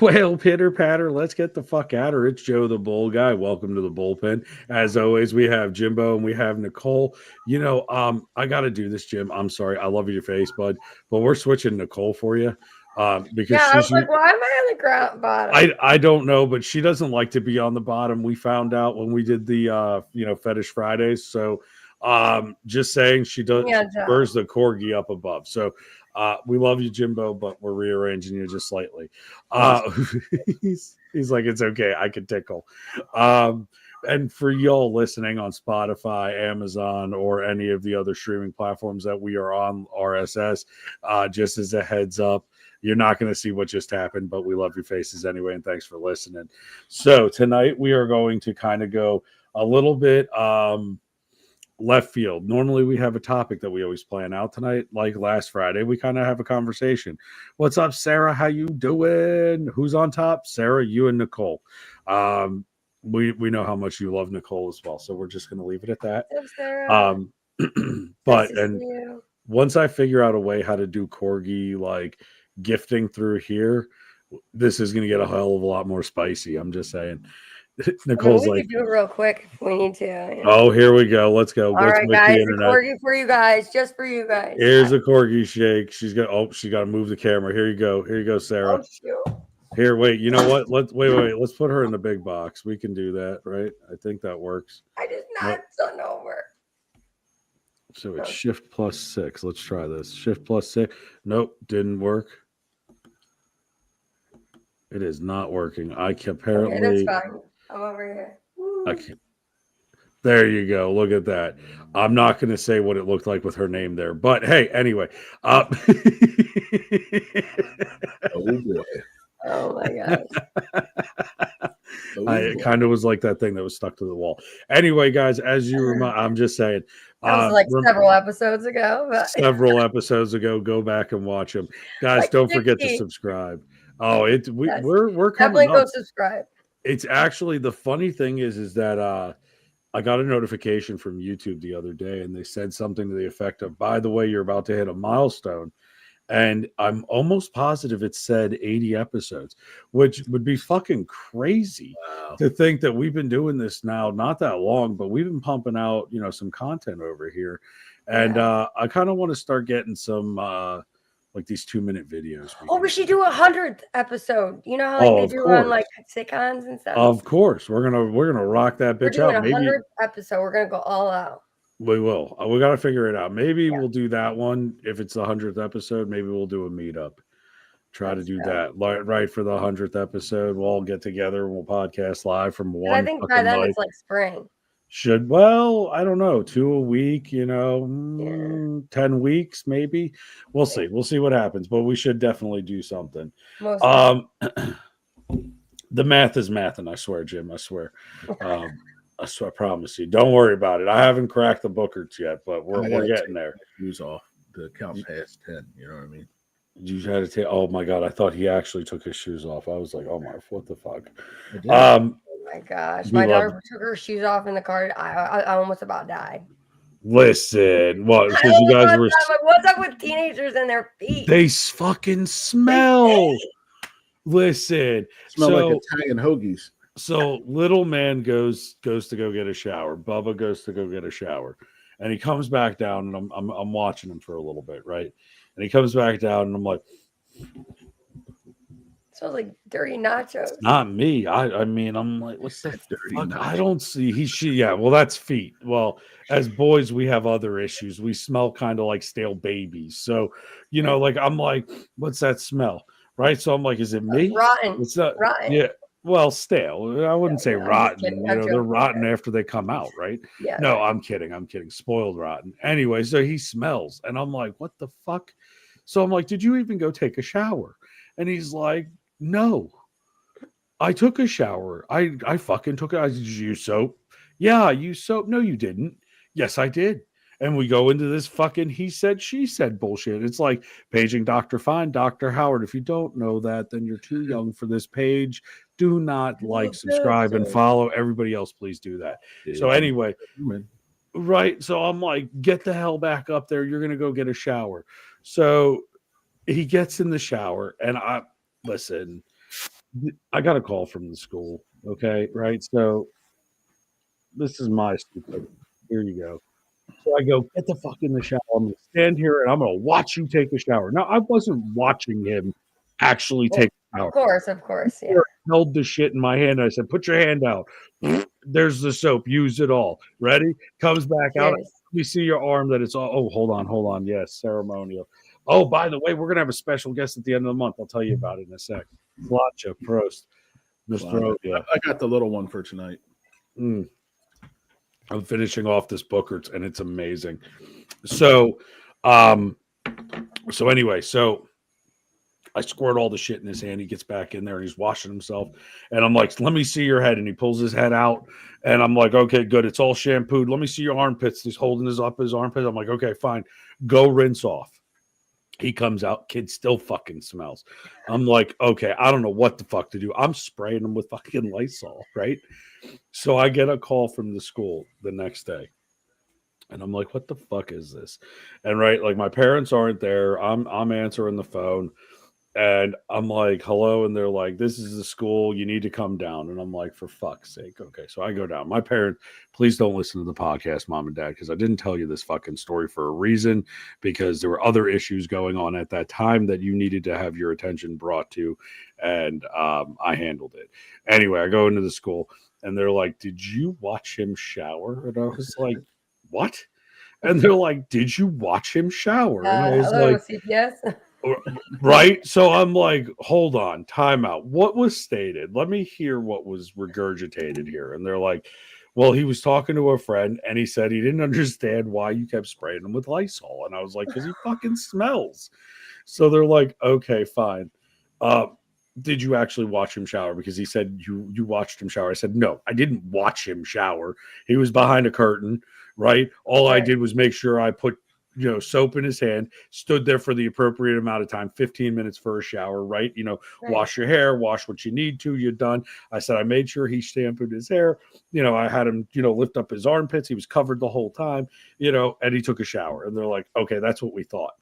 Well, pitter patter, let's get the fuck at her. It's Joe the Bull Guy. Welcome to the bullpen. As always, we have Jimbo and we have Nicole. I got to do this, Jim. I'm sorry. I love your face, bud, but we're switching Nicole for you because Yeah, I was she's. like, why am I on the ground bottom? I don't know, but she doesn't like to be on the bottom. We found out when we did the Fetish Fridays. So just saying she does Yeah, she prefers the corgi up above. So we love you, Jimbo, but we're rearranging you just slightly. He's like, it's okay, I can tickle. And for y'all listening on Spotify, Amazon, or any of the other streaming platforms that we are on, RSS, just as a heads up, you're not going to see what just happened, but we love your faces anyway, and thanks for listening. So tonight we are going to kind of go a little bit left field. Normally we have a topic that we always plan out. Tonight, like last Friday, we kind of have a conversation. What's up, Sarah? How you doing? Who's on top? Sarah, you and Nicole. We know how much you love Nicole as well, so we're just going to leave it at that. Sarah. But nice and once I figure out a way how to do corgi like gifting through here, this is going to get a hell of a lot more spicy. I'm just saying. Nicole's we could do it real quick if we need to. You know? Oh, here we go. Let's go. All right, guys. The corgi for you guys, just for you guys. Here's a corgi shake. She's got to move the camera. Here you go. Here you go, Sarah. Oh, shoot. Here, wait. You know what? Wait. Let's put her in the big box. We can do that, right? I think that works. I just knocked something over. So it's Shift +6. Let's try this. Shift +6. Nope, didn't work. It is not working. I can apparently. Okay, that's fine. I'm over here. Okay. There you go. Look at that. I'm not going to say what it looked like with her name there, but hey, anyway. Oh boy. Oh my gosh. It kind of was like that thing that was stuck to the wall. Anyway, guys, as you remind, I'm just saying. That was like several episodes ago. But... Several episodes ago. Go back and watch them, guys. Like don't forget to subscribe. Oh, we're coming definitely go subscribe. It's actually the funny thing is that I got a notification from YouTube the other day, and they said something to the effect of, "By the way, you're about to hit a milestone." And I'm almost positive it said 80 episodes, which would be fucking crazy to think that we've been doing this now, not that long, but we've been pumping out, some content over here. And I kind of want to start getting some like these 2-minute videos. We should do 100th episode. You know how they do on like sitcoms and stuff? Of course. We're gonna rock that bitch out. Maybe 100th episode. We're gonna go all out. We will. We got to figure it out. Maybe we'll do that one. If it's the 100th episode, maybe we'll do a meetup. Try to do that. Right for the 100th episode. We'll all get together and we'll podcast live from one. I think by then it's like spring. I don't know, 2 a week, 10 weeks, maybe. We'll see. We'll see what happens, but we should definitely do something. The math is math, and I swear, Jim, I swear. I promise you. Don't worry about it. I haven't cracked the bookers yet, but we're getting there. Shoes off to count past 10. You know what I mean? You had to take. Oh my god! I thought he actually took his shoes off. I was like, oh my, what the fuck? Oh my gosh! My daughter took her shoes off in the car. I almost about died. Listen, what? Because you guys were. What's up with teenagers and their feet? They fucking smell. Listen, smell like Italian hoagies. So little man goes to go get a shower. Bubba goes to go get a shower, and he comes back down, and I'm watching him for a little bit, right? And he comes back down, and I'm like, smells like dirty nachos. Not me. I mean, I'm like, what's that dirty? I don't see. Yeah. Well, that's feet. Well, as boys, we have other issues. We smell kind of like stale babies. So, like I'm like, what's that smell? Right. So I'm like, is it me? Rotten. It's not rotten. Yeah. Well, stale. I wouldn't say rotten. They're rotten after they come out, right? Yeah. No, I'm kidding. Spoiled rotten. Anyway, so he smells, and I'm like, what the fuck? So I'm like, did you even go take a shower? And he's like, no. I took a shower. I fucking took it. Did you use soap? Yeah, I used soap. No, you didn't. Yes, I did. And we go into this fucking he said, she said bullshit. It's like paging Dr. Fine, Dr. Howard. If you don't know that, then you're too young for this page. Do not like, subscribe, and follow. Everybody else, please do that. So anyway, right. So I'm like, get the hell back up there. You're going to go get a shower. So he gets in the shower, and listen, I got a call from the school. Okay, right. So this is my stupid. Here you go. So I go, get the fuck in the shower. I'm gonna stand here and I'm gonna watch you take a shower. Now I wasn't watching him actually Well, take a shower. of course, yeah. I held the shit in my hand. I said, put your hand out. There's the soap. Use it all. Ready? Comes back out. Cheers. Let me see your arm that it's all. Oh, hold on. Yes, ceremonial. Oh, by the way, we're gonna have a special guest at the end of the month. I'll tell you about it in a sec. Flatcha, Prost, Mr. Odia. I got the little one for tonight. I'm finishing off this book, and it's amazing. So, anyway, I squirt all the shit in his hand. He gets back in there and he's washing himself. And I'm like, let me see your head. And he pulls his head out. And I'm like, okay, good. It's all shampooed. Let me see your armpits. He's holding his armpits. I'm like, okay, fine. Go rinse off. He comes out. Kid still fucking smells. I'm like, okay, I don't know what the fuck to do. I'm spraying him with fucking Lysol, right? So I get a call from the school the next day. And I'm like, what the fuck is this? And right, like my parents aren't there. I'm answering the phone. And I'm like, hello. And they're like, this is the school. You need to come down. And I'm like, for fuck's sake. Okay. So I go down. My parents, please don't listen to the podcast, mom and dad, because I didn't tell you this fucking story for a reason, because there were other issues going on at that time that you needed to have your attention brought to. And I handled it. Anyway, I go into the school and they're like, did you watch him shower? And I was like, what? And they're like, did you watch him shower? And I was Hello, like, CPS. right. So I'm like, hold on, time out. What was stated? Let me hear what was regurgitated here. And they're like, well, he was talking to a friend and he said he didn't understand why you kept spraying him with Lysol. And I was like, because he fucking smells. So they're like, okay, fine. Did you actually watch him shower? Because he said you watched him shower. I said, no, I didn't watch him shower. He was behind a curtain, right? All I did was make sure I put soap in his hand, stood there for the appropriate amount of time, 15 minutes for a shower, right? Wash your hair, wash what you need to, you're done. I said, I made sure he shampooed his hair. I had him, lift up his armpits. He was covered the whole time, and he took a shower. And they're like, okay, that's what we thought.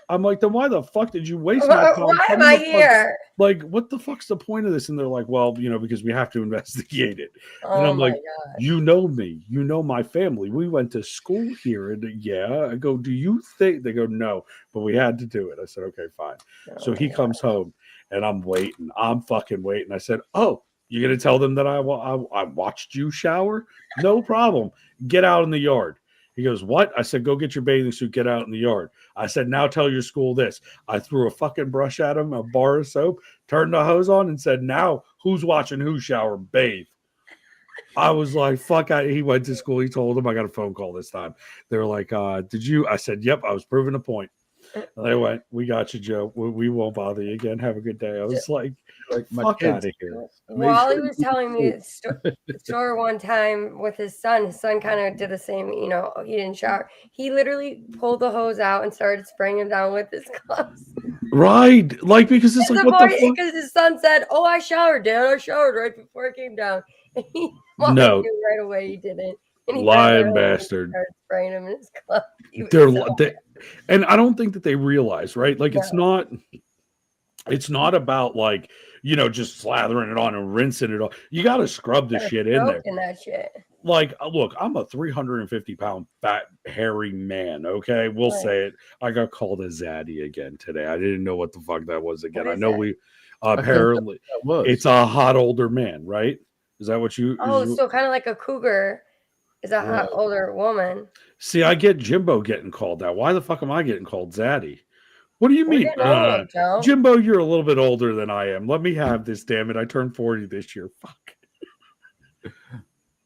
I'm like, then why the fuck did you waste my time? Why am I here? Like, what the fuck's the point of this? And they're like, well, because we have to investigate it. And I'm like, you know me, my family. We went to school here. And yeah, I go, do you think? They go, no, but we had to do it. I said, okay, fine. So he comes home and I'm waiting. I'm fucking waiting. I said, oh, you're going to tell them that I watched you shower? No problem. Get out in the yard. He goes, what? I said, go get your bathing suit, get out in the yard. I said, now tell your school this. I threw a fucking brush at him, a bar of soap, turned the hose on and said, now who's watching who shower? Bathe. I was like, fuck. He went to school. He told them. I got a phone call this time. They were like, did you? I said, yep, I was proving a point. They went, we got you, Joe. We won't bother you again. Have a good day. I was like fuck out of here. Wally was telling me a story one time with his son. His son kind of did the same. He didn't shower. He literally pulled the hose out and started spraying him down with his gloves. Right. Like, because it's like, what the fuck? Because his son said, oh, I showered, Dad. I showered right before I came down. And he no. right away he didn't. And he lying bastard. Started spraying him in his glove. And I don't think that they realize, right? Like, it's not about like, just slathering it on and rinsing it off. You got to scrub the shit in there. In that shit. Like, look, I'm a 350-pound fat, hairy man. Okay. We'll say it. I got called a zaddy again today. I didn't know what the fuck that was again. I know we apparently it's a hot older man, right? Is that what you? Oh, so kind of like a cougar is a hot older woman. See, I get Jimbo getting called that. Why the fuck am I getting called zaddy? What do you mean? Jimbo, you're a little bit older than I am. Let me have this, damn it. I turned 40 this year. Fuck.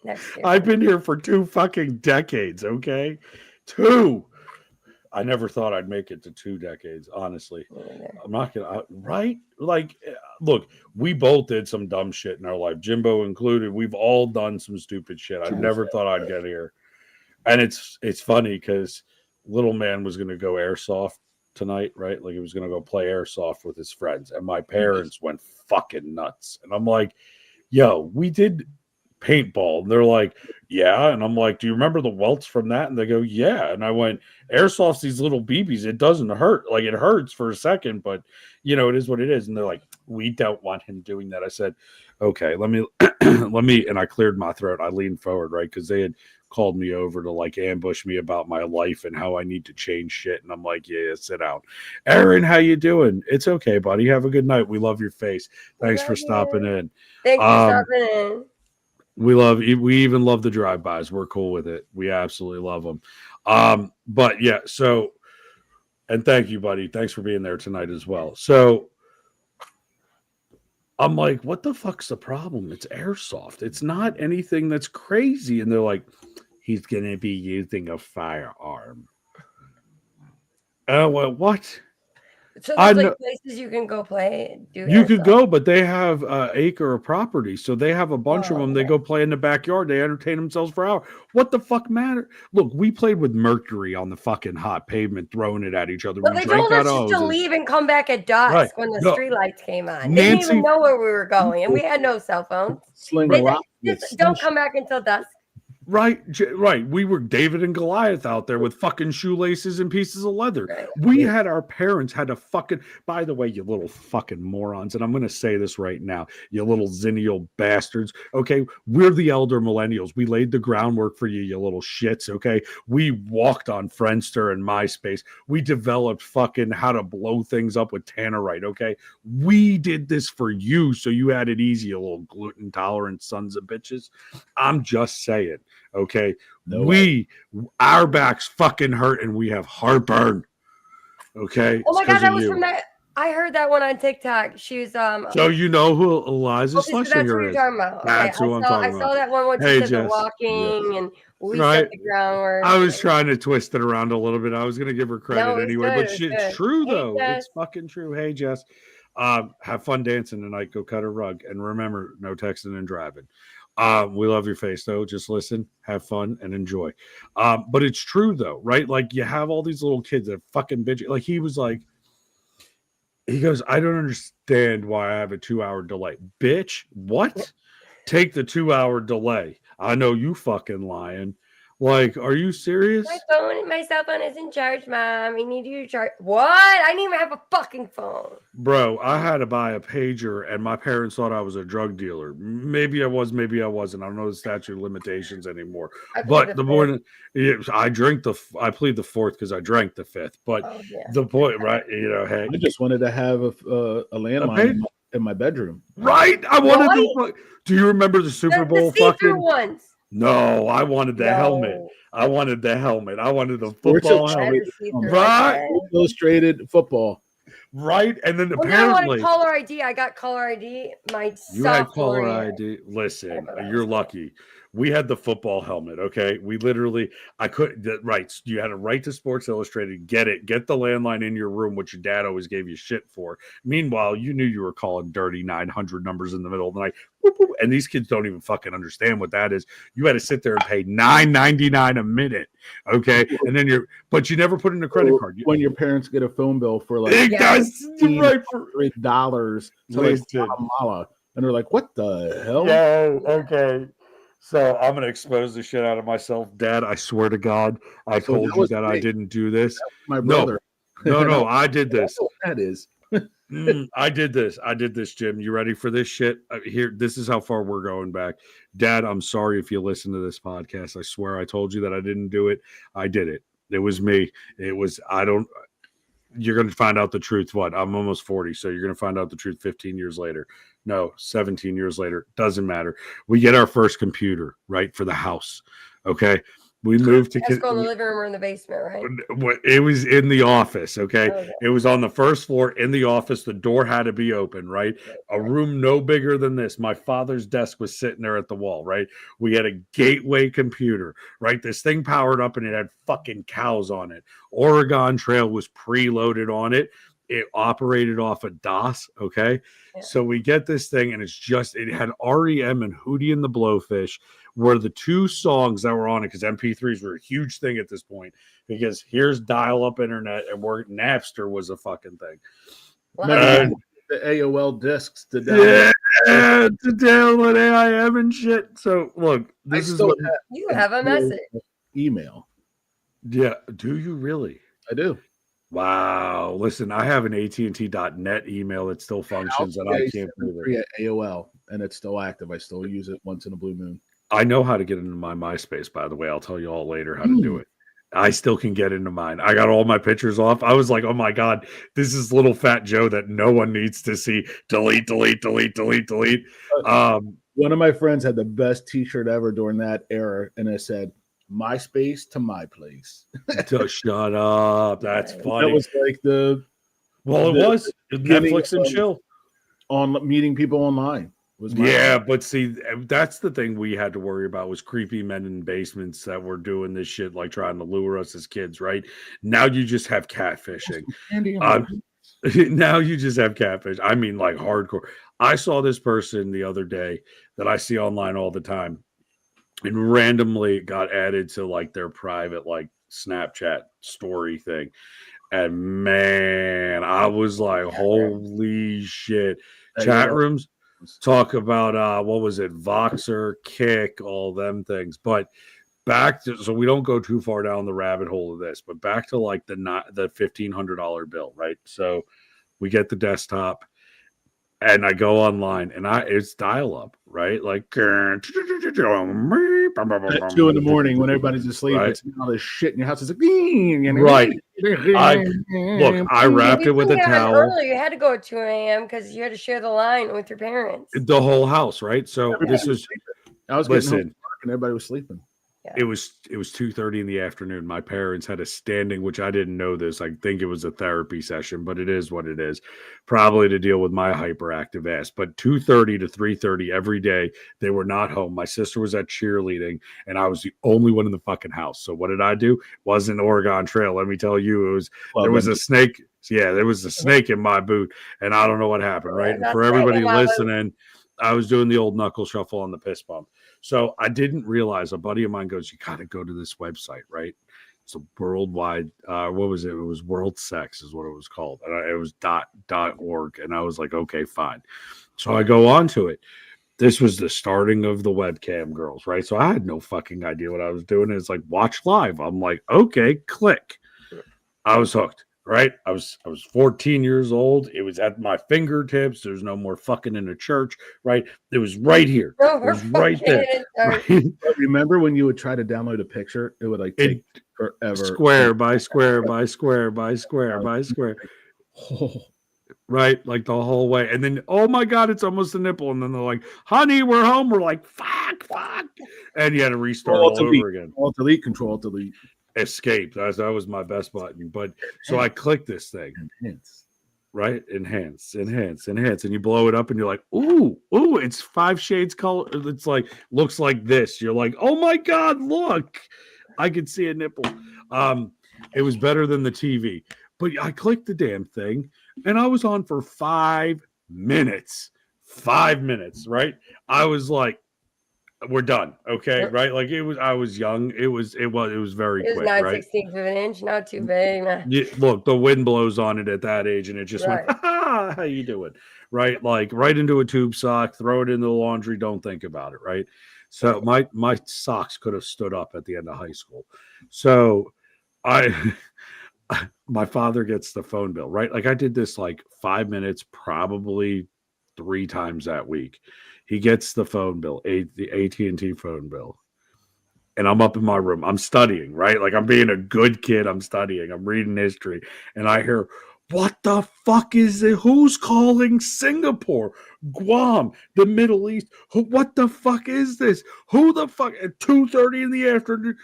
Next year. I've been here for 2 fucking decades, okay? 2. I never thought I'd make it to 2 decades, honestly. I'm not gonna, right? Like, look, we both did some dumb shit in our life, Jimbo included. We've all done some stupid shit. I never thought I'd get here. And it's funny because little man was gonna go airsoft tonight, right? Like, he was gonna go play airsoft with his friends, and my parents went fucking nuts. And I'm like, yo, we did paintball. And they're like, yeah. And I'm like, do you remember the welts from that? And they go, yeah. And I went, airsoft's these little BBs. It doesn't hurt. Like, it hurts for a second, but you know, it is what it is. And they're like, we don't want him doing that. I said, okay, let me, and I cleared my throat. I leaned forward, right? Because they had called me over to like ambush me about my life and how I need to change shit. And I'm like, yeah, sit down. Aaron, how you doing? It's okay, buddy. Have a good night. We love your face. Thanks for stopping in. Thanks for stopping in. We even love the drive-bys. We're cool with it. We absolutely love them. But yeah, so, and thank you, buddy. Thanks for being there tonight as well. So I'm like, what the fuck's the problem? It's airsoft. It's not anything that's crazy. And they're like, he's going to be using a firearm. Well, what? So there's like places you can go play. You could go, but they have an acre of property. So they have a bunch of them. They go play in the backyard. They entertain themselves for hours. What the fuck matter? Look, we played with mercury on the fucking hot pavement, throwing it at each other. But they told us just to leave and come back at dusk when the street lights came on. They didn't even know where we were going, and we had no cell phones. Just don't come back until dusk. Right. We were David and Goliath out there with fucking shoelaces and pieces of leather. Right. We had our parents had to fucking, by the way, you little fucking morons, and I'm going to say this right now, you little zennial bastards. Okay. We're the elder millennials. We laid the groundwork for you, you little shits. Okay. We walked on Friendster and MySpace. We developed fucking how to blow things up with Tannerite. Okay. We did this for you. So you had it easy, you little gluten tolerant sons of bitches. I'm just saying. Okay, our backs fucking hurt and we have heartburn. Okay. Oh my god, that was from that. I heard that one on TikTok. She's So you know who Eliza Schlesinger is? That's what you're talking about. That's who I'm talking about. I saw that one when she said the walking and we set the groundwork. I was trying to twist it around a little bit. I was going to give her credit anyway, but it's true though. It's fucking true. Hey Jess, have fun dancing tonight. Go cut a rug, and remember, no texting and driving. We love your face though. Just listen, have fun, and enjoy. But it's true though, right? Like you have all these little kids that fucking bitch. Like he was like, he goes, I don't understand why I have a 2-hour delay. Bitch, what? Take the 2-hour delay. I know you fucking lying. Like, are you serious? My cell phone isn't charged, Mom. I need you to charge. What? I didn't even have a fucking phone. Bro, I had to buy a pager, and my parents thought I was a drug dealer. Maybe I was, maybe I wasn't. I don't know the statute of limitations anymore. But the morning, I plead the fourth because I drank the fifth. But the point, right? You know, hey, I just wanted to have a landline in my bedroom. Right? I wanted to. Do you remember the Super Bowl fucking ones? No, I wanted the helmet. I wanted the helmet. I wanted the football helmet. Right. Illustrated football. Right. And then apparently. I wanted caller ID. I got caller ID. You had caller ID. Listen, you're lucky. We had the football helmet. Okay. We literally, you had a right to Sports Illustrated. Get the landline in your room, which your dad always gave you shit for. Meanwhile, you knew you were calling dirty 900 numbers in the middle of the night. And these kids don't even fucking understand what that is. You had to sit there and pay $9.99 a minute. Okay. And then but you never put in a credit card. When your parents get a phone bill for like $8, and they're like, what the hell? Yeah. Okay. So I'm going to expose the shit out of myself. Dad, I swear to God, I told you that I didn't do this. My brother. No, I did this. That is. I did this, Jim. You ready for this shit? Here, this is how far we're going back. Dad, I'm sorry if you listen to this podcast. I swear I told you that I didn't do it. I did it. It was me. You're going to find out the truth. What? I'm almost 40, so you're going to find out the truth 15 years later. No, 17 years later. Doesn't matter. We get our first computer, right, for the house. Okay. We moved to go in the living room or in the basement, right? It was in the office, okay? It was on the first floor in the office. The door had to be open, right? A room no bigger than this. My father's desk was sitting there at the wall, right? We had a gateway computer, right? This thing powered up and it had fucking cows on it. Oregon Trail was preloaded on it. It operated off of DOS, okay? Yeah. So we get this thing and it had REM and Hootie and the Blowfish were the two songs that were on it because MP3s were a huge thing at this point because here's dial-up internet and Napster was a fucking thing. The AOL discs to download. to download AIM and shit. So look, this is what you have a message. Email. Yeah, do you really? I do. Wow. Listen, I have an AT&T.net email that still functions, and I can't believe it. At AOL, and it's still active. I still use it once in a blue moon. I know how to get into my MySpace, by the way. I'll tell you all later how to do it. I still can get into mine. I got all my pictures off. I was like, oh my God, this is little fat Joe that no one needs to see. Delete, delete, delete, delete, delete. One of my friends had the best t-shirt ever during that era, and it said, MySpace to my place. Shut up. That's funny. That was like it was Netflix and chill. On meeting people online. But see, that's the thing we had to worry about was creepy men in basements that were doing this shit, like trying to lure us as kids, right? Now you just have catfishing. Now you just have catfish. I mean, like hardcore. I saw this person the other day that I see online all the time, and randomly got added to like their private like Snapchat story thing. And man, I was like, holy shit. Chat rooms. Talk about what was it, Voxer, Kick, all them things. But back to, so we don't go too far down the rabbit hole of this, but back to like the $1,500 bill, right? So we get the desktop, and I go online, and it's dial up, right? Like at 2 in the morning when everybody's asleep, right? It's all this shit in your house. It's like, right. I wrapped it with a towel. Earlier, you had to go at 2 a.m. because you had to share the line with your parents. The whole house, right? So this was. I was getting home and everybody was sleeping. Yeah. It was 2:30 in the afternoon. My parents had a standing, which I didn't know this. I think it was a therapy session, but it is what it is. Probably to deal with my hyperactive ass. But 2:30 to 3:30 every day, they were not home. My sister was at cheerleading, and I was the only one in the fucking house. So what did I do? It wasn't Oregon Trail. Let me tell you, there was a snake. Yeah, there was a snake in my boot, and I don't know what happened. Right, and for everybody listening, I was doing the old knuckle shuffle on the piss bump. So I didn't realize, a buddy of mine goes, you got to go to this website, right? It's a worldwide, what was it? It was World Sex is what it was called. And it was .org. And I was like, okay, fine. So I go on to it. This was the starting of the webcam girls, right? So I had no fucking idea what I was doing. It's like, watch live. I'm like, okay, click. I was hooked. Right, I was 14 years old. It was at my fingertips. There's no more fucking in a church. Right, it was right here. It was right there. Right? Remember when you would try to download a picture? It would like take forever. Square by square by square by square by square. Right, like the whole way. And then, oh my God, it's almost a nipple. And then they're like, honey, we're home. We're like, fuck. And you had to restart all over again. Alt delete, control delete. Escape. That was my best button. But so I click this thing. Enhance. Right? Enhance. And you blow it up and you're like, ooh, it's 5 shades color. It's like, looks like this. You're like, oh my God, look. I could see a nipple. It was better than the TV. But I clicked the damn thing and I was on for 5 minutes. 5 minutes, right? I was like, we're done. Okay. Right. Like I was young. It was very quick. 9/16 of an inch, not too big. Yeah, look, the wind blows on it at that age and it just went, how you doing? Right. Like right into a tube sock, throw it in the laundry. Don't think about it. Right. So my socks could have stood up at the end of high school. So my father gets the phone bill, right? Like I did this like 5 minutes, probably 3 times that week. He gets the phone bill, the AT&T phone bill. And I'm up in my room. I'm studying, right? Like I'm being a good kid. I'm studying. I'm reading history. And I hear, what the fuck is it? Who's calling Singapore, Guam, the Middle East? What the fuck is this? Who the fuck? At 2:30 in the afternoon,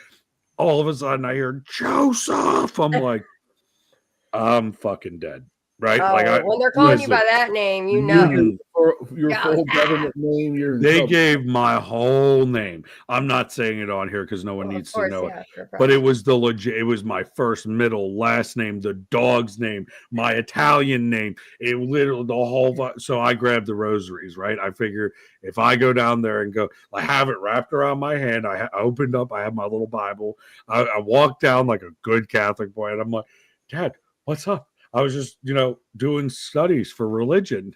all of a sudden I hear, Joseph. I'm like, I'm fucking dead. Right? When they're calling you by that name, you know. Your full government name. They gave my whole name. I'm not saying it on here because no one needs to know it. But it was the legit. It was my first, middle, last name, the dog's name, my Italian name. It literally the whole. So I grabbed the rosaries. Right? I figured if I go down there and go, I have it wrapped around my hand. I opened up. I have my little Bible. I walked down like a good Catholic boy, and I'm like, Dad, what's up? I was just, doing studies for religion.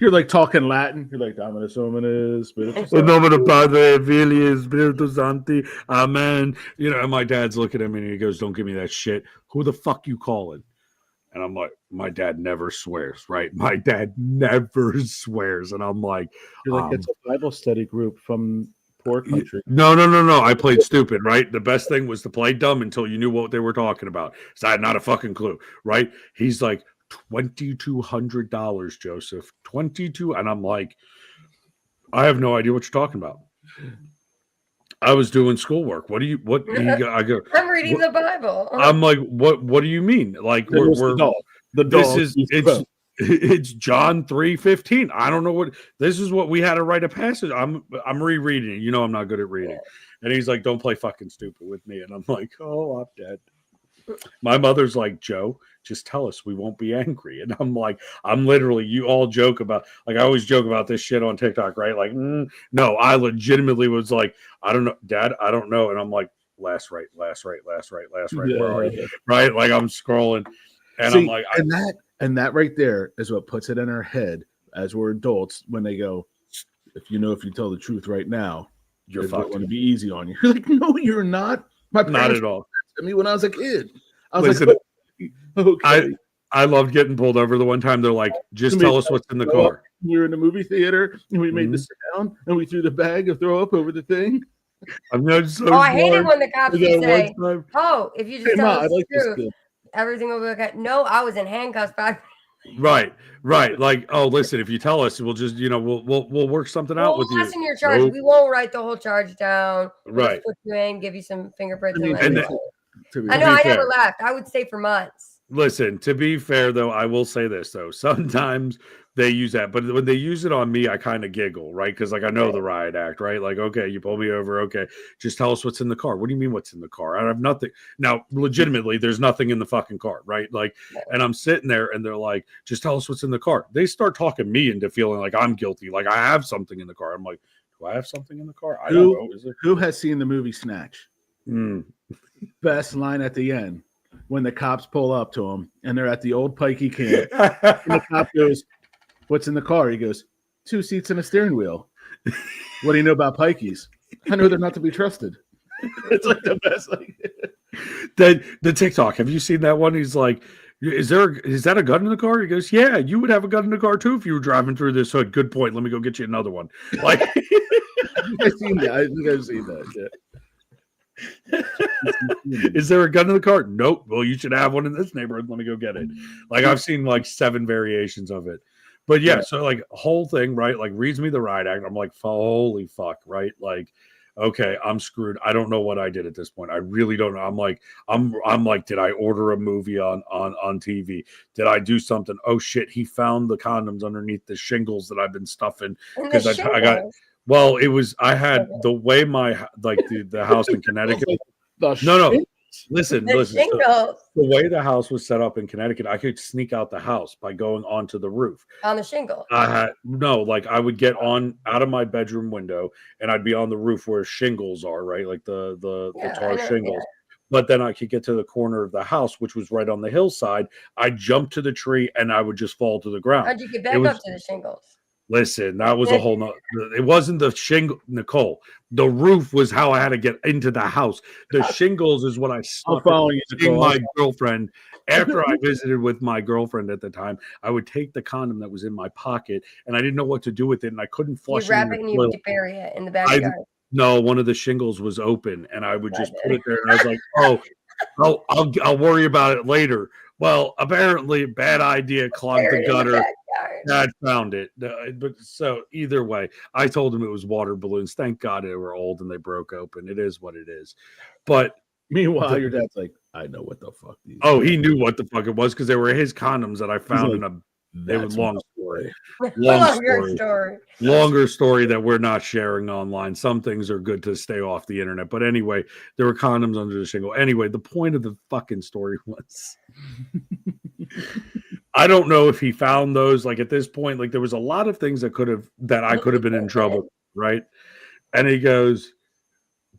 You're like talking Latin. You're like, Dominus Hominis, Spiritus In Sancti." nome of Padre, Filii, Spiritus Sancti, Amen. You know, and my dad's looking at me and he goes, "Don't give me that shit. Who the fuck you calling?" And I'm like, my dad never swears, right? My dad never swears. And I'm like, You're like, it's a Bible study group from poor country. no. I played stupid, right? The best thing was to play dumb until you knew what they were talking about. So I had not a fucking clue, right? He's like, $2,200, Joseph. 22. And I'm like, I have no idea what you're talking about. I was doing schoolwork. What do you I go, I'm reading the Bible. I'm like, what do you mean? Like we're the dog. It's John 3:15. I don't know what this is. What we had to write a passage. I'm rereading it. You know I'm not good at reading. And he's like, "Don't play fucking stupid with me." And I'm like, "Oh, I'm dead." My mother's like, "Joe, just tell us. We won't be angry." And I'm like, I'm literally, you all joke about, like, I always joke about this shit on TikTok, right? Like, no, I legitimately was like, I don't know, Dad, I don't know. And I'm like, last right. Where are you? Right? Like I'm scrolling. And I'm like, and that right there is what puts it in our head as we're adults when they go, if you tell the truth right now, you're fucked. Going to be easy on you. You're like, no, you're not. Not at all. I mean, when I was a kid, I was Listen, like, okay. I loved getting pulled over the one time. They're like, just tell us what's in the car. We were in the movie theater and we made the sound and we threw the bag of throw up over the thing. I'm not so I hate it when the cops would say, "Oh, if you just tell us the truth, everything will be okay." No, I was in handcuffs back. Right. Like, oh, listen, if you tell us, we'll just, we'll work something out with you. We'll lessen your charge. Nope. We won't write the whole charge down. We'll just put you in, give you some fingerprints. I know I never left. I would stay for months. Listen, to be fair, though, I will say this, though. Sometimes they use that, but when they use it on me, I kind of giggle, right? Because, like, I know the riot act, right? Like, okay, you pull me over. Okay, just tell us what's in the car. What do you mean what's in the car? I have nothing. Now, legitimately, there's nothing in the fucking car, right? Like, and I'm sitting there and they're like, just tell us what's in the car. They start talking me into feeling like I'm guilty. Like, I have something in the car. I'm like, do I have something in the car? I don't know. Who has seen the movie Snatch? Best line at the end when the cops pull up to him and they're at the old Pikey camp. And the cop goes, "What's in the car?" He goes, 2 seats and a steering wheel. What do you know about Pikeys? I know they're not to be trusted. It's like the best. The TikTok. Have you seen that one? He's like, is that a gun in the car? He goes, yeah, you would have a gun in the car too if you were driving through this hood. Good point. Let me go get you another one. Like, I've seen that. I think I've seen that. Yeah. Is there a gun in the car? Nope. Well, you should have one in this neighborhood. Let me go get it. Like, I've seen like 7 variations of it. But yeah, so like whole thing, right? Like reads me the riot act. I'm like, holy fuck, right? Like, okay, I'm screwed. I don't know what I did at this point. I really don't know. I'm like, did I order a movie on TV? Did I do something? Oh shit, he found the condoms underneath the shingles that I've been stuffing because I got. Well, I had the way the house in Connecticut. No. Listen. The way the house was set up in Connecticut, I could sneak out the house by going onto the roof. On the shingle? I would get out of my bedroom window and I'd be on the roof where shingles are, right? Like the tar shingles. Yeah. But then I could get to the corner of the house, which was right on the hillside. I'd jump to the tree and I would just fall to the ground. How'd you get back up to the shingles? Listen, that was a whole nother. It wasn't the shingle, Nicole. The roof was how I had to get into the house. The shingles is what I saw my girlfriend. After I visited with my girlfriend at the time, I would take the condom that was in my pocket, and I didn't know what to do with it, and I couldn't flush it. You wrap it and you bury it in the backyard. No, one of the shingles was open, and I would just put it there, and I was like, "Oh, I'll worry about it later." Well, apparently, bad idea. Clogged the gutter. Dad found it. But so either way, I told him it was water balloons. Thank God they were old and they broke open. It is what it is. But meanwhile, your dad's like, I know what the fuck these are. He knew what the fuck it was because they were his condoms that I found in a. It was long story. Longer story that we're not sharing online. Some things are good to stay off the internet. But anyway, there were condoms under the shingle. Anyway, the point of the fucking story was I don't know if he found those. Like at this point, like there was a lot of things that I could have been in trouble, right? And he goes,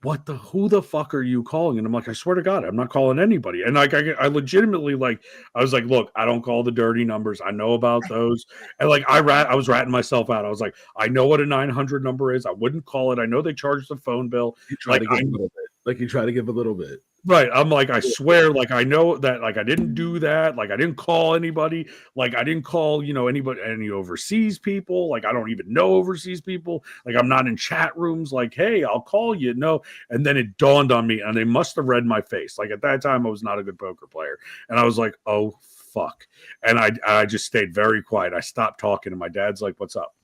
who the fuck are you calling? And I'm like, I swear to God, I'm not calling anybody. And like, I legitimately, like, I was like, look, I don't call the dirty numbers. I know about those. And like, I was ratting myself out. I was like, I know what a 900 number is. I wouldn't call it. I know they charge the phone bill. You try to give a little bit. Like you try to give a little bit. Right. I'm like, I swear, like, I know that, like, I didn't do that. Like, I didn't call anybody. Like, I didn't call, anybody, any overseas people. Like, I don't even know overseas people. Like, I'm not in chat rooms. Like, hey, I'll call you. No. And then it dawned on me, and they must have read my face. Like, at that time, I was not a good poker player. And I was like, oh, fuck. And I just stayed very quiet. I stopped talking, and my dad's like, what's up?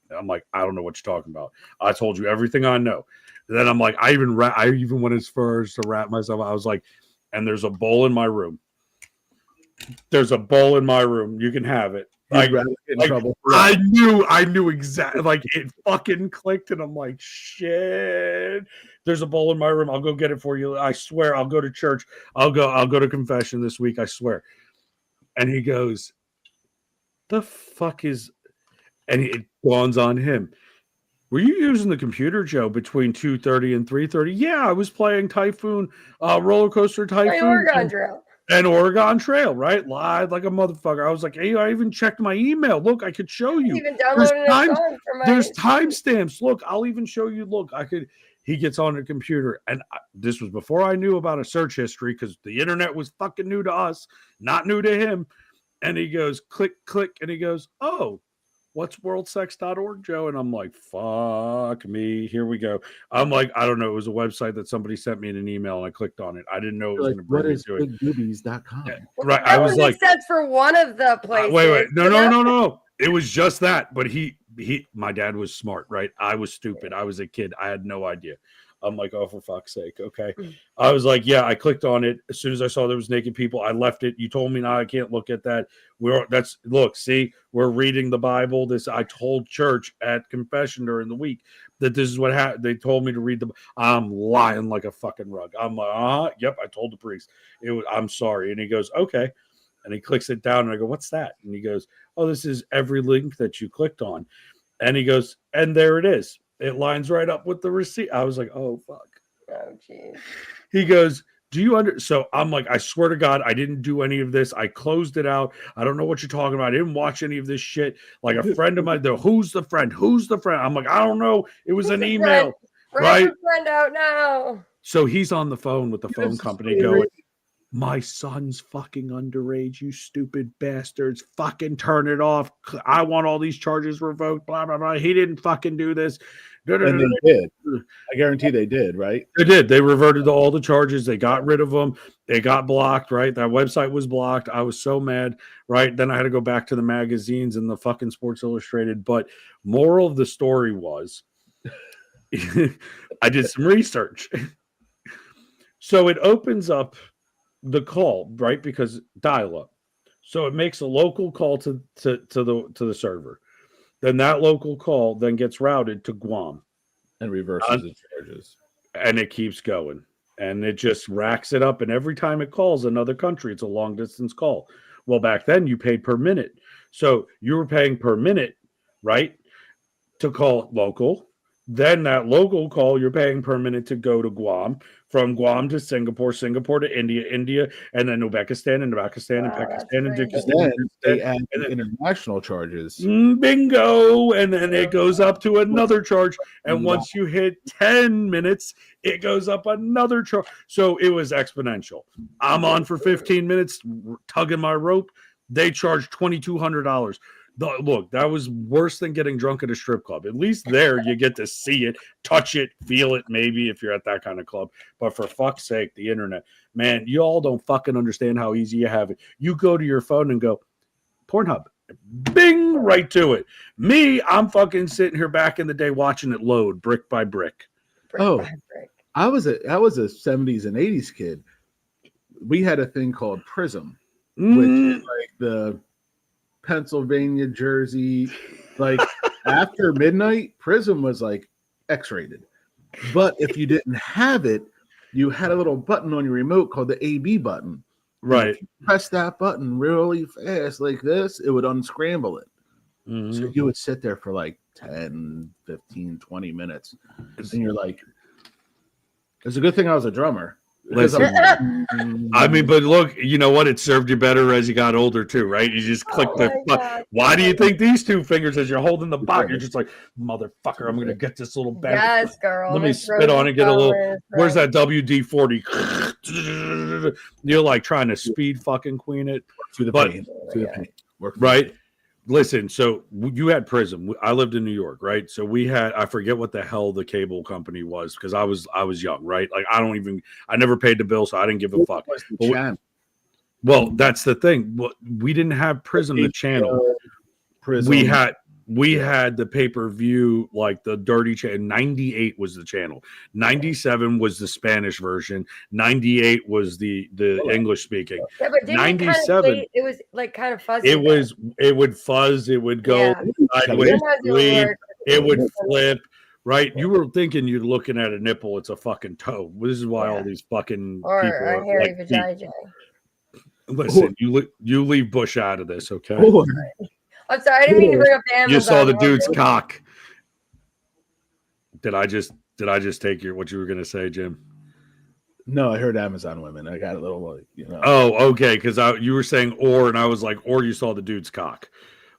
And I'm like, I don't know what you're talking about. I told you everything I know. And then I'm like, I even went as far as to wrap myself. I was like, and there's a bowl in my room. There's a bowl in my room. You can have it. Like, I knew exactly. Like, it fucking clicked, and I'm like, shit. There's a bowl in my room. I'll go get it for you. I swear. I'll go to church. I'll go to confession this week. I swear. And he goes, the fuck is? And it dawns on him. Were you using the computer, Joe, between 2:30 and 3:30? Yeah, I was playing Typhoon, Roller Coaster Typhoon. Oregon Trail. And Oregon Trail, right? Lied like a motherfucker. I was like, hey, I even checked my email. Look, I could show you. Even downloaded there's timestamps. Look, I'll even show you. Look, he gets on the computer. And this was before I knew about a search history, because the internet was fucking new to us, not new to him. And he goes, click, click. And he goes, oh, what's worldsex.org, Joe? And I'm like, fuck me. Here we go. I'm like, I don't know. It was a website that somebody sent me in an email, and I clicked on it. I didn't know it was going to bring me to it. BigBoobies.com. Yeah, right. I was like, except for one of the places. Wait. No. It was just that. But my dad was smart, right? I was stupid. I was a kid. I had no idea. I'm like, oh, for fuck's sake. Okay. I was like, yeah, I clicked on it. As soon as I saw there was naked people, I left it. You told me now I can't look at that. See, we're reading the Bible. I told church at confession during the week that this is what happened. They told me to read I'm lying like a fucking rug. I'm like, yep, I told the priest. I'm sorry. And he goes, okay. And he clicks it down, and I go, what's that? And he goes, oh, this is every link that you clicked on. And he goes, and there it is. It lines right up with the receipt. I was like, oh, fuck. Oh, geez. He goes, do you So I'm like, I swear to God, I didn't do any of this. I closed it out. I don't know what you're talking about. I didn't watch any of this shit. Like, a friend of mine, who's the friend? Who's the friend? I'm like, I don't know. It was an email. Right? Friend out now. So he's on the phone with the phone company going, my son's fucking underage, you stupid bastards. Fucking turn it off. I want all these charges revoked, blah, blah, blah. He didn't fucking do this. And they did. I guarantee they did, right? They did. They reverted all the charges. They got rid of them. They got blocked, right? That website was blocked. I was so mad, right? Then I had to go back to the magazines and the fucking Sports Illustrated. But moral of the story was I did some research. So it opens up the call, right? Because dial-up. So it makes a local call to the server. Then that local call then gets routed to Guam. And reverses the charges. And it keeps going. And it just racks it up. And every time it calls another country, it's a long distance call. Well, back then you paid per minute. So you were paying per minute, right? To call local. Then that local call, you're paying per minute to go to Guam. From Guam to Singapore, Singapore to India, and then Uzbekistan and Pakistan and Pakistan and Tajikistan. They add international charges. Bingo! And then it goes up to another charge. And once you hit 10 minutes, it goes up another charge. So it was exponential. I'm on for 15 minutes, tugging my rope. They charged $2,200. Look, that was worse than getting drunk at a strip club. At least there you get to see it, touch it, feel it, maybe if you're at that kind of club. But for fuck's sake, the internet, man, you all don't fucking understand how easy you have it. You go to your phone and go, Pornhub, bing, right to it. Me, I'm fucking sitting here back in the day watching it load brick by brick. I was a 70s and 80s kid. We had a thing called Prism, which is like the Pennsylvania, Jersey, like after midnight, Prism was like X-rated. But if you didn't have it, you had a little button on your remote called the AB button. Right. If you press that button really fast like this, it would unscramble it. So you would sit there for like 10, 15, 20 minutes. And you're like, It's a good thing I was a drummer. Listen, I mean, but look, you know what? It served you better as you got older too, right? You just click Why do you think these two fingers as you're holding the bot? You're just like, motherfucker, I'm gonna get this little band. Yes, girl. Let me spit on it, get a little. Where's that WD-40? You're like trying to speed fucking queen it through the pain. Right? Listen, so you had Prism. I lived in New York, right? So we had, I forget what the hell the cable company was because I was young, right? Like I never paid the bill, so I didn't give a fuck. Well, that's the thing. We didn't have Prism, the channel. Prism. We had the pay-per-view, like the dirty channel. 98 was the channel. 97 was the Spanish version. 98 was the English speaking. Yeah, but 97, it was like kind of fuzzy. It would fuzz. It would go sideways. It would flip. Right? You were thinking you're looking at a nipple. It's a fucking toe. This is why all these fucking or people a hairy vagina. Listen, you leave Bush out of this, okay? I'm sorry, I didn't mean to bring up the Amazon. You saw the dude's cock. Did I just take what you were gonna say, Jim? No, I heard Amazon women. I got a little like, Oh, okay, because you were saying and I was like, or you saw the dude's cock,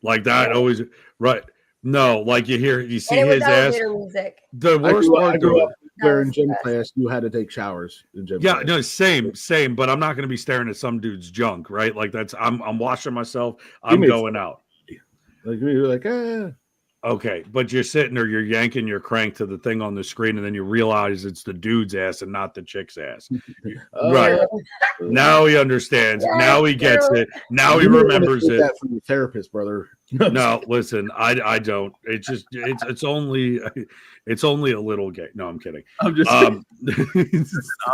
like that always right. No, like you see his ass. The worst part. I grew up where in gym class you had to take showers in gym class. No, same. But I'm not gonna be staring at some dude's junk, right? Like I'm washing myself. I'm going out. Like you're like, okay, but you're sitting there, you're yanking your crank to the thing on the screen, and then you realize it's the dude's ass and not the chick's ass. Right now he understands. Now he gets it. Now he remembers it. That from your therapist, brother. No, listen, I don't. It's just it's only a little gay. No, I'm kidding. I'm just I'm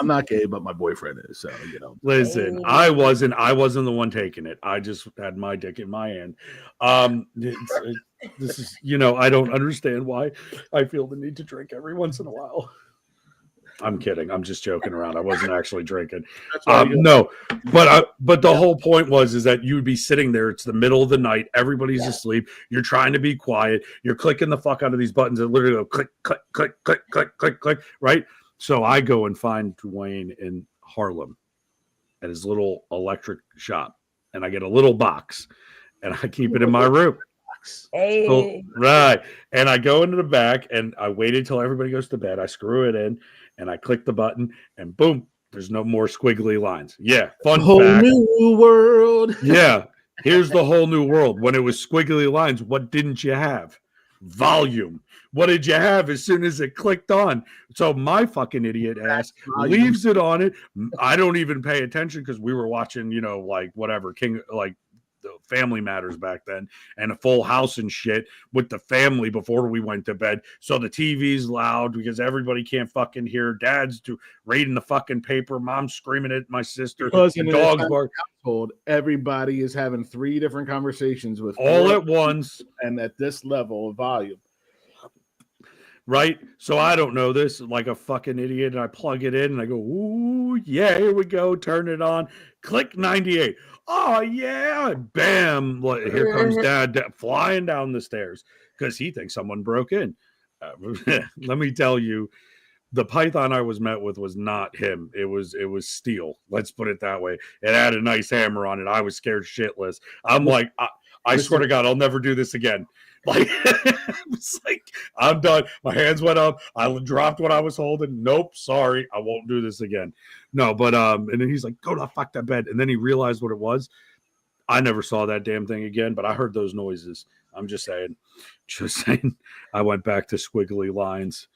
not gay, but my boyfriend is. So Listen, I wasn't the one taking it. I just had my dick in my hand. This is I don't understand why I feel the need to drink every once in a while. I'm kidding. I'm just joking around. I wasn't actually drinking. No, but the whole point is that you'd be sitting there. It's the middle of the night. Everybody's asleep. You're trying to be quiet. You're clicking the fuck out of these buttons that literally go click, click, click, click, click, click, click. Right. So I go and find Dwayne in Harlem at his little electric shop, and I get a little box, and I keep it in my room. Hey. So, right. And I go into the back, and I waited till everybody goes to bed. I screw it in. And I click the button, and boom, there's no more squiggly lines. Yeah, fun whole fact. New world. Yeah, here's the whole new world. When it was squiggly lines, what didn't you have? Volume. What did you have as soon as it clicked on? So my fucking idiot ass leaves it on it. I don't even pay attention because we were watching, like whatever, the Family Matters back then, and a Full House and shit with the family before we went to bed. So the TV's loud because everybody can't fucking hear. Dad's reading the fucking paper. Mom's screaming at my sister. Because in dog's bark household, everybody is having 3 different conversations with all at once and at this level of volume. Right? So I don't know this like a fucking idiot, and I plug it in and I go, ooh, yeah, here we go. Turn it on. Click 98. Oh, yeah. Bam. Here comes Dad flying down the stairs because he thinks someone broke in. Let me tell you, the python I was met with was not him. It was steel. Let's put it that way. It had a nice hammer on it. I was scared shitless. I'm like, I swear to God, I'll never do this again. Like, it's like, I'm done. My hands went up. I dropped what I was holding. Nope, sorry, I won't do this again. No, but and then he's like, go to fuck that bed. And then he realized what it was. I never saw that damn thing again, but I heard those noises. I'm just saying. I went back to squiggly lines.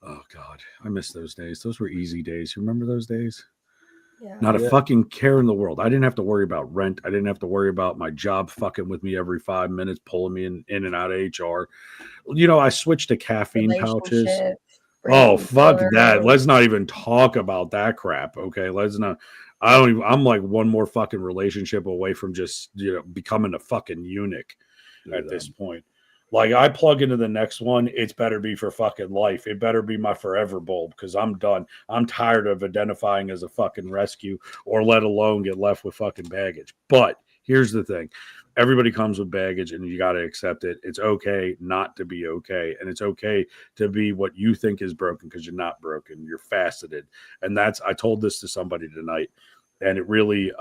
Oh God, I miss those days. Those were easy days. You remember those days? Yeah. Not a fucking care in the world. I didn't have to worry about rent. I didn't have to worry about my job fucking with me every 5 minutes, pulling me in and out of HR. I switched to caffeine pouches. Oh, fuck that. Let's not even talk about that crap. Okay. Let's not. I'm like one more fucking relationship away from just, becoming a fucking eunuch at this point. Like, I plug into the next one, it's better be for fucking life. It better be my forever bulb because I'm done. I'm tired of identifying as a fucking rescue or let alone get left with fucking baggage. But here's the thing. everybody comes with baggage, and you got to accept it. It's okay not to be okay, and it's okay to be what you think is broken because you're not broken. You're faceted, and I told this to somebody tonight, and it really.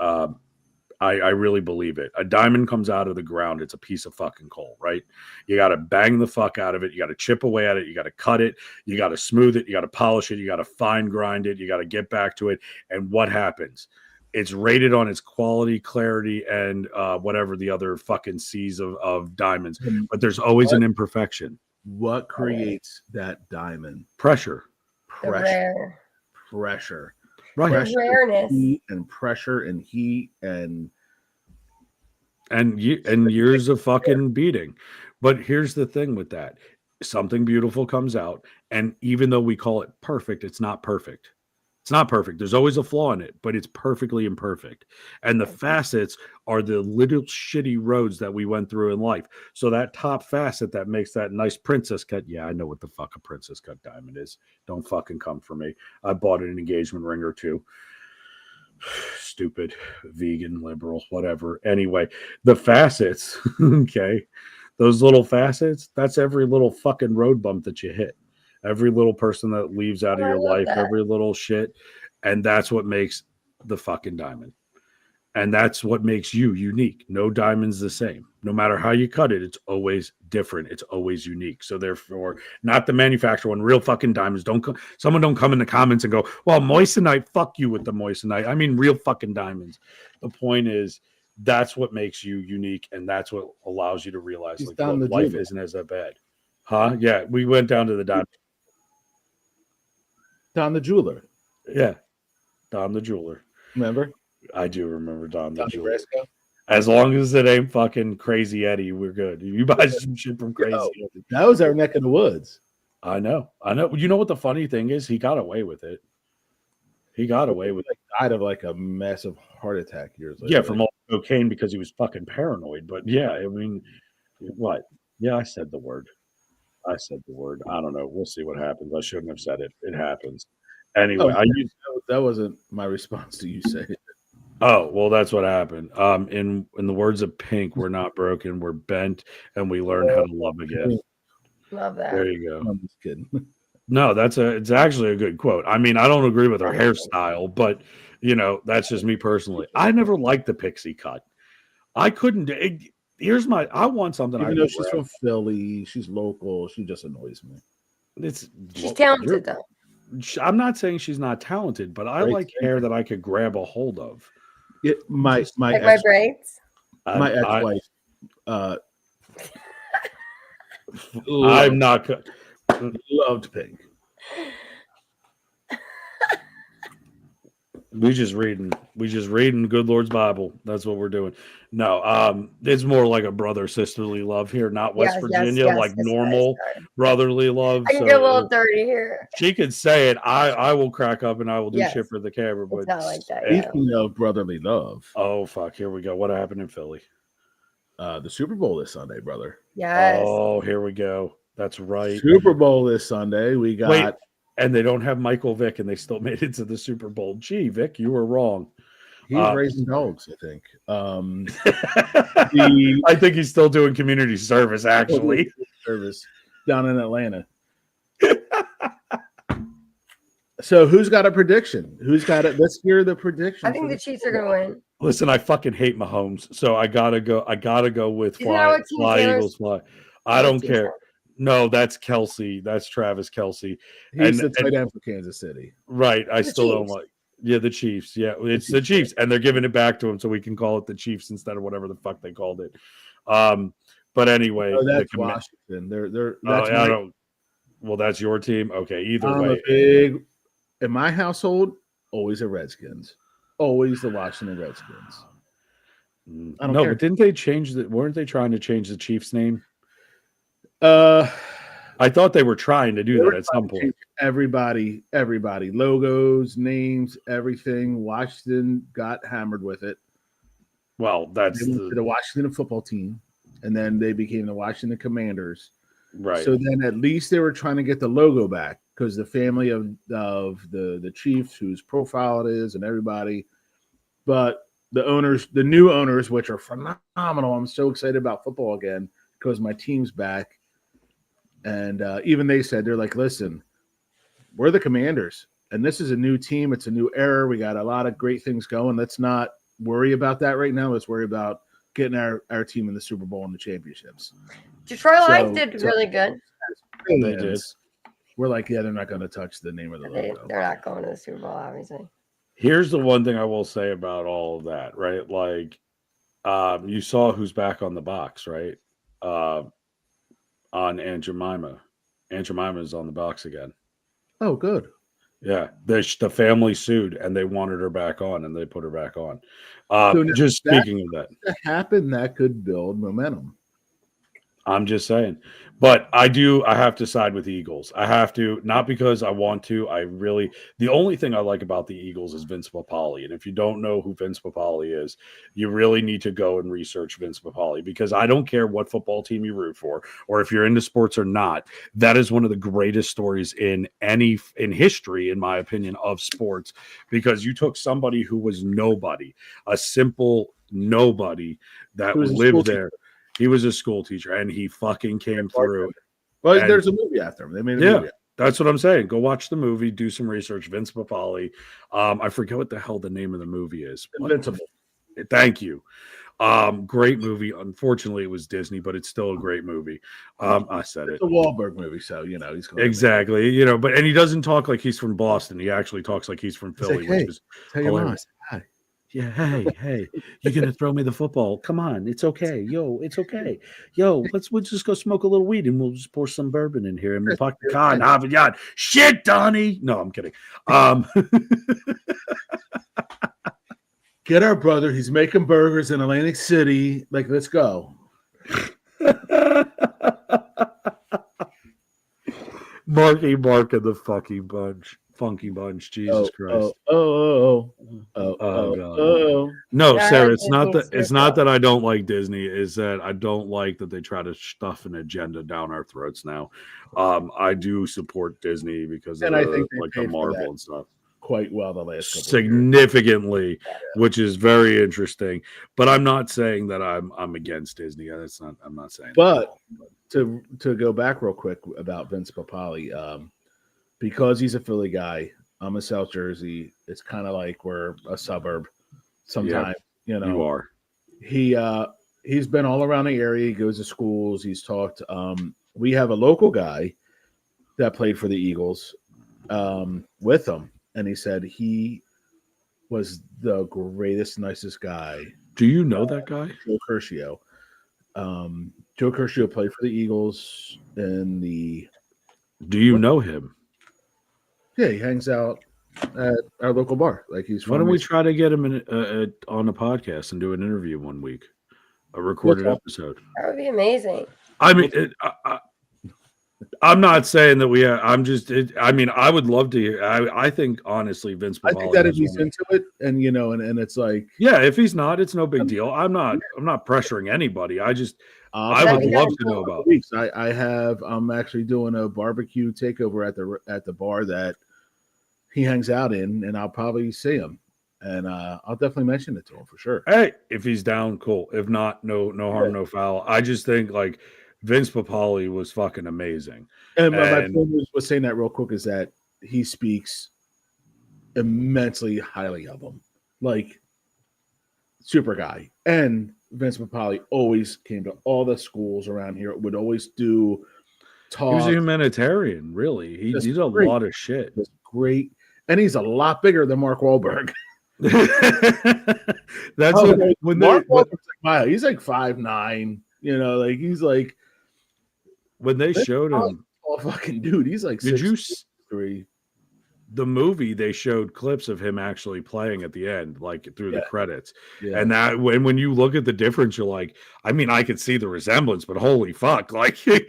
I really believe it. A diamond comes out of the ground. It's a piece of fucking coal, right? You got to bang the fuck out of it. You got to chip away at it. You got to cut it. You got to smooth it. You got to polish it. You got to fine grind it. You got to get back to it. And what happens? It's rated on its quality, clarity, and whatever the other fucking C's of diamonds. But there's always an imperfection. What creates that diamond? Pressure. Rare. Pressure. Right. Pressure, rareness. heat, and pressure and heat and years of fucking beating. But here's the thing with that. Something beautiful comes out, and even though we call it perfect, it's not perfect. It's not perfect. There's always a flaw in it, but it's perfectly imperfect. And the facets are the little shitty roads that we went through in life. So that top facet that makes that nice princess cut. Yeah, I know what the fuck a princess cut diamond is. Don't fucking come for me. I bought an engagement ring or two. Stupid, vegan, liberal, whatever. Anyway, the facets, okay, those little facets, that's every little fucking road bump that you hit. Every little person that leaves out of your life, every little shit. And that's what makes the fucking diamond. And that's what makes you unique. No diamond's the same. No matter how you cut it, it's always different. It's always unique. So therefore, not the manufacturer one. Real fucking diamonds. Someone don't come in the comments and go, well, moissanite, fuck you with the moissanite. I mean, real fucking diamonds. The point is, that's what makes you unique. And that's what allows you to realize like, look, life isn't as that bad. Huh? Yeah, we went down to the diamond. Don the jeweler. Yeah. Don the jeweler. Remember? I do remember Don the jeweler. As long as it ain't fucking Crazy Eddie, we're good. You buy some shit from Crazy Eddie. That was our neck of the woods. I know. You know what the funny thing is? He got away with it. He got away with it. Died of like a massive heart attack years later. Yeah, from all cocaine because he was fucking paranoid. But yeah, I mean, what? Yeah, I said the word. I don't know. We'll see what happens. I shouldn't have said it. It happens. Anyway, that wasn't my response to you saying it. Oh, well, that's what happened. In the words of Pink, we're not broken, we're bent, and we learn how to love again. Love that. There you go. I'm just kidding. No, it's actually a good quote. I mean, I don't agree with her hairstyle, but that's just me personally. I never liked the pixie cut. I couldn't. I want something. Even though she's from Philly, she's local. She just annoys me. She's talented though. I'm not saying she's not talented, but I like hair that I could grab a hold of. My braids. My ex-wife. I'm not loved Pink. We just reading Good Lord's Bible. That's what we're doing. No, it's more like a brother sisterly love here, not West Virginia, normal brotherly love. I can get a little dirty here. She could say it. I will crack up and I will do shit for the camera. But it's not like that. Speaking of brotherly love. Oh fuck! Here we go. What happened in Philly? The Super Bowl this Sunday, brother. Yes. Oh, here we go. That's right. Super Bowl this Sunday. We got. Wait, and they don't have Michael Vick, and they still made it to the Super Bowl. Gee, Vic, you were wrong. He's raising dogs, I think. I think he's still doing community service, actually. Service down in Atlanta. So who's got a prediction? Who's got it? Let's hear the prediction. I think the Chiefs are going to win. Listen, I fucking hate Mahomes, so I gotta go with fly Eagles fly. I don't care. No, that's Kelsey. That's Travis Kelsey. He's the tight end for Kansas City. Right. I still don't like. Yeah, the Chiefs. Yeah, it's the Chiefs, and they're giving it back to him, so we can call it the Chiefs instead of whatever the fuck they called it. But anyway, that's Washington. They're. Well, that's your team. Okay, either way. In my household, always the Redskins. Always the Washington Redskins. I don't care. But didn't they change weren't they trying to change the Chiefs' name? I thought they were trying to do that at some point. Everybody, logos, names, everything. Washington got hammered with it. Well, that's the Washington football team, and then they became the Washington Commanders. Right. So then at least they were trying to get the logo back because the family of the Chiefs, whose profile it is, and everybody. But the new owners, which are phenomenal. I'm so excited about football again because my team's back. And even they said, they're like, listen, we're the Commanders, and this is a new team. It's a new era. We got a lot of great things going. Let's not worry about that right now. Let's worry about getting our team in the Super Bowl and the championships. Detroit Lions did really good. They did. We're like, yeah, they're not going to touch the name of the logo. They're not going to the Super Bowl, obviously. Here's the one thing I will say about all of that, right? Like, you saw who's back on the box, right? On Aunt Jemima. Aunt Jemima is on the box again. Oh, good. Yeah, the family sued and they wanted her back on, and they put her back on. So just speaking of that, to happen, that could build momentum. I'm just saying. But I have to side with the Eagles. I have to, not because I want to. The only thing I like about the Eagles is Vince Papale. And if you don't know who Vince Papale is, you really need to go and research Vince Papale, because I don't care what football team you root for or if you're into sports or not. That is one of the greatest stories in history, in my opinion, of sports, because you took somebody who was nobody, a simple nobody that lived there. He was a school teacher, and he fucking came through. Well, there's a movie after him. They made a movie. That's what I'm saying. Go watch the movie, do some research. Vince Papale. I forget what the hell the name of the movie is. Invincible. Thank you. Great movie. Unfortunately, it was Disney, but it's still a great movie. I said it's a Wahlberg movie, so he's going exactly. And he doesn't talk like he's from Boston. He actually talks like he's from Philly, which is hilarious. Hi. Yeah, hey, you're gonna throw me the football. Come on, it's okay. Yo, it's okay. Yo, we'll just go smoke a little weed and we'll just pour some bourbon in here and we'll talk to Khan. Shit, Donnie. No, I'm kidding. Get our brother. He's making burgers in Atlantic City. Like, let's go. Marky Mark of the fucking bunch. Funky bunch, Jesus Christ! God. No, Sarah, it's not that. It's not that I don't like Disney. Is that I don't like that they try to stuff an agenda down our throats now. I do support Disney because of I think like the Marvel and stuff quite well the last couple significantly, which is very interesting. But I'm not saying that I'm against Disney. That's not. I'm not saying. But to go back real quick about Vince Papale. Because he's a Philly guy, I'm a South Jersey. It's kind of like we're a suburb. Sometimes, you are. He's been all around the area. He goes to schools. He's talked. We have a local guy that played for the Eagles with him, and he said he was the greatest, nicest guy. Do you know that guy? Joe Curcio. Joe Curcio played for the Eagles in the. Do you know him? Yeah, he hangs out at our local bar. Like he's. Why don't we try to get him on a podcast and do an interview one week, a recorded episode? That would be amazing. I mean, I'm not saying that we are. I'm just. I mean, I would love to. I think honestly, Vince Papale. I think that if he's into it, and and it's like, yeah, if he's not, it's no big deal. I'm not pressuring anybody. I just. I would love to know about. Weeks. I'm actually doing a barbecue takeover at the bar that he hangs out in, and I'll probably see him, and I'll definitely mention it to him for sure. Hey, if he's down, cool. If not, no harm, no foul. I just think like Vince Papale was fucking amazing. And my friend was saying that real quick is that he speaks immensely highly of him, like super guy. And Vince Papale always came to all the schools around here. Would always do talk. He was a humanitarian, really. He did a lot of shit. That's great. And he's a lot bigger than Mark Wahlberg. That's when Mark Wahlberg's like he's like 5'9", like he's like when they showed him. Oh fucking dude, he's like 6'3". The movie, they showed clips of him actually playing at the end, like through the credits. Yeah. And that when you look at the difference, you're like, I mean, I could see the resemblance, but holy fuck, like you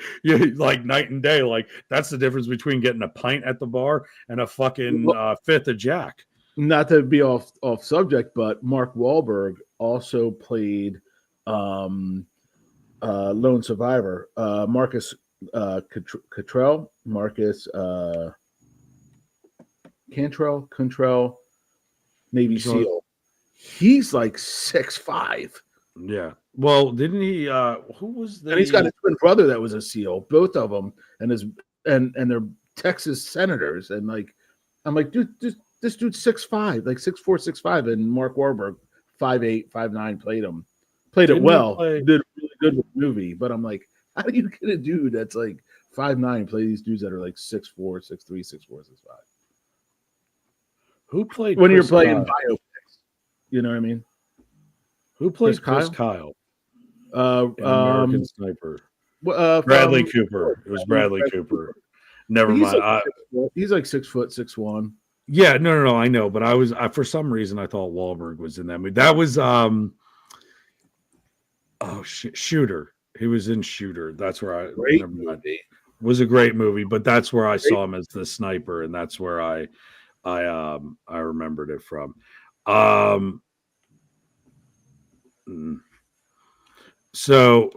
like night and day. Like that's the difference between getting a pint at the bar and a fucking fifth of Jack. Not to be off subject, but Mark Wahlberg also played Lone Survivor. Marcus Cantrell, Navy SEAL. He's like 6'5". Yeah. Well, didn't he? Who was the? And he's got a twin brother that was a SEAL, both of them, and they're Texas senators. And like, I'm like, dude, this dude's 6'5", like 6'4", 6'5", and Mark Wahlberg 5'8", 5'9", played it well, did really good with the movie. But I'm like, how do you get a dude that's like 5'9" play these dudes that are like 6'4", 6'3", 6'4", 6'5"? Who played when Chris you're playing Kyle? biopics? You know what I mean? Who played Chris Kyle? In American Sniper. Bradley Cooper. It was Bradley Cooper. Never mind. Like he's like 6 foot, 6'1". Yeah, no. I know, but I for some reason I thought Wahlberg was in that movie. That was Shooter. He was in Shooter. That's where I never mind. It was a great movie, but that's where I saw him as the sniper, and that's where I remembered it from. So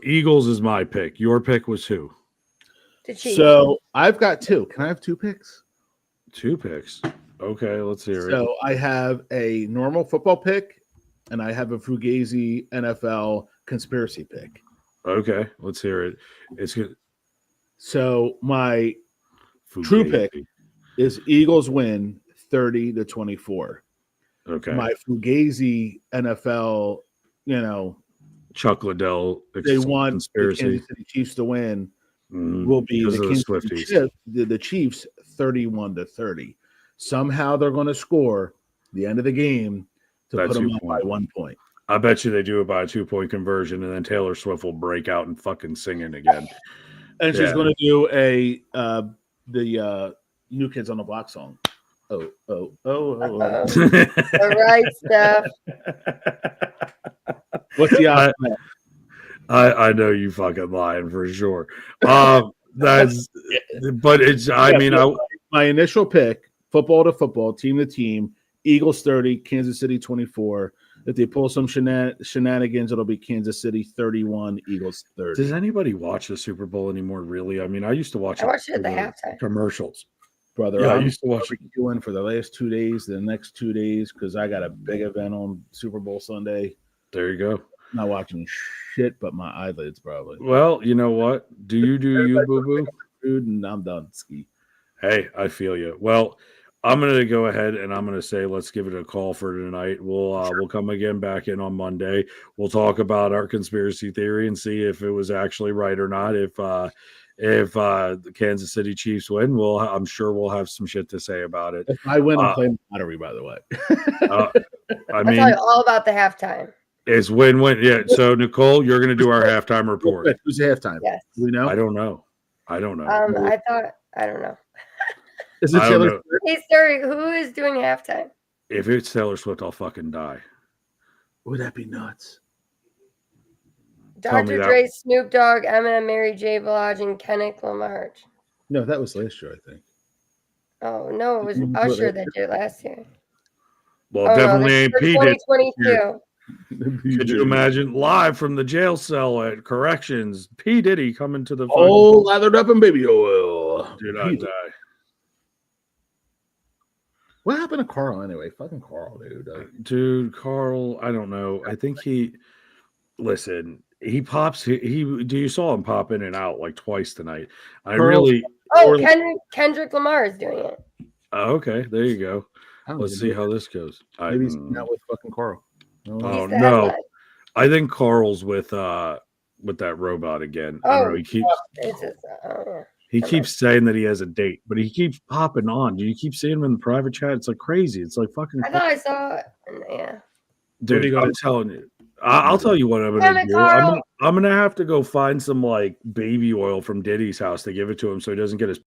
Eagles is my pick. Your pick was who? The Chiefs. So I've got two. Can I have two picks? 2 picks. Okay, let's hear it. So I have a normal football pick, and I have a Fugazi NFL conspiracy pick. Okay, let's hear it. It's good. So my true pick is Eagles win 30-24. Okay. My Fugazi NFL, Chuck Liddell. They want conspiracy. the Kansas City Chiefs to win. Will be the Chiefs 31-30. Somehow they're going to score the end of the game to put them up by 1 point. I bet you they do it by a 2-point conversion, and then Taylor Swift will break out and fucking sing it again. And she's going to do the New Kids on the Block song. Oh. All right, Steph. What's the option? I know you fucking lying for sure. But it's. My initial pick: football to football, team to team. Eagles 30, Kansas City 24. If they pull some shenanigans, it'll be Kansas City 31, Eagles 30. Does anybody watch the Super Bowl anymore? Really? I mean, I used to watch. I watched it at the halftime commercials. Brother, yeah, I used to watch doing for the last 2 days, the next 2 days, because I got a big event on Super Bowl Sunday. There you go. Not watching shit, but my eyelids probably. Well, you know what? Do you, boo boo? Dude, and I'm done. Ski. Hey, I feel you. Well, I'm going to go ahead and I'm going to say let's give it a call for tonight. We'll come again back in on Monday. We'll talk about our conspiracy theory and see if it was actually right or not. If the Kansas City Chiefs win, I'm sure we'll have some shit to say about it. If I win, I'm playing lottery, by the way. I'll tell you all about the halftime. It's win-win. Yeah. So Nicole, you're going to do our halftime report. Who's the halftime? Yes. We know. I don't know. I don't know. Is it Taylor Swift? Hey, Siri, who is doing halftime? If it's Taylor Swift, I'll fucking die. Would that be nuts? Dr. Dre, Snoop Dogg, Eminem, Mary J. Blige, and Kendrick Lamar. No, that was last year, I think. Oh, no, it was Usher that did it last year. Well, definitely ain't P. 2022. Could you imagine live from the jail cell at corrections? P. Diddy coming to the lathered up in baby oil. Dude, I'd die. What happened to Carl anyway? Fucking Carl, dude. Dude, Carl, I don't know. I think he pops. You saw him pop in and out like twice tonight. Kendrick Lamar is doing it. Okay, there you go. Let's see how this goes. Maybe he's not with fucking Carl. Oh no, I think Carl's with that robot again. I don't know. He keeps saying that he has a date, but he keeps popping on. Do you keep seeing him in the private chat? It's like crazy. It's like fucking. I thought I saw it. Yeah. Dude, I'm telling you. I'll tell you what I'm gonna do. I'm gonna have to go find some like baby oil from Diddy's house to give it to him so he doesn't get his